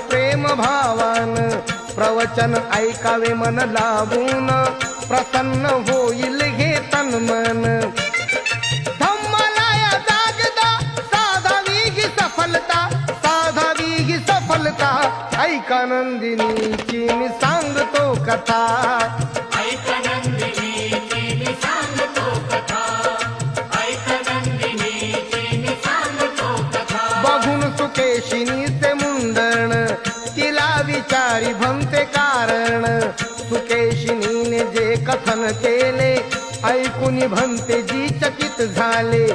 प्रेम भावान प्रवचन ऐकावे मन लावून प्रसन्न होईल हे तन मन धम्माला जागदा साधावी ही सफलता साधावी ही सफलता ऐका नंदिनीची मी सांगतो कथा बघून सुकेशिनीचे मुंडण तिला विचारी भंते कारण सुकेशिनीने जे कथन केले ऐकून भंते जी चकित झाले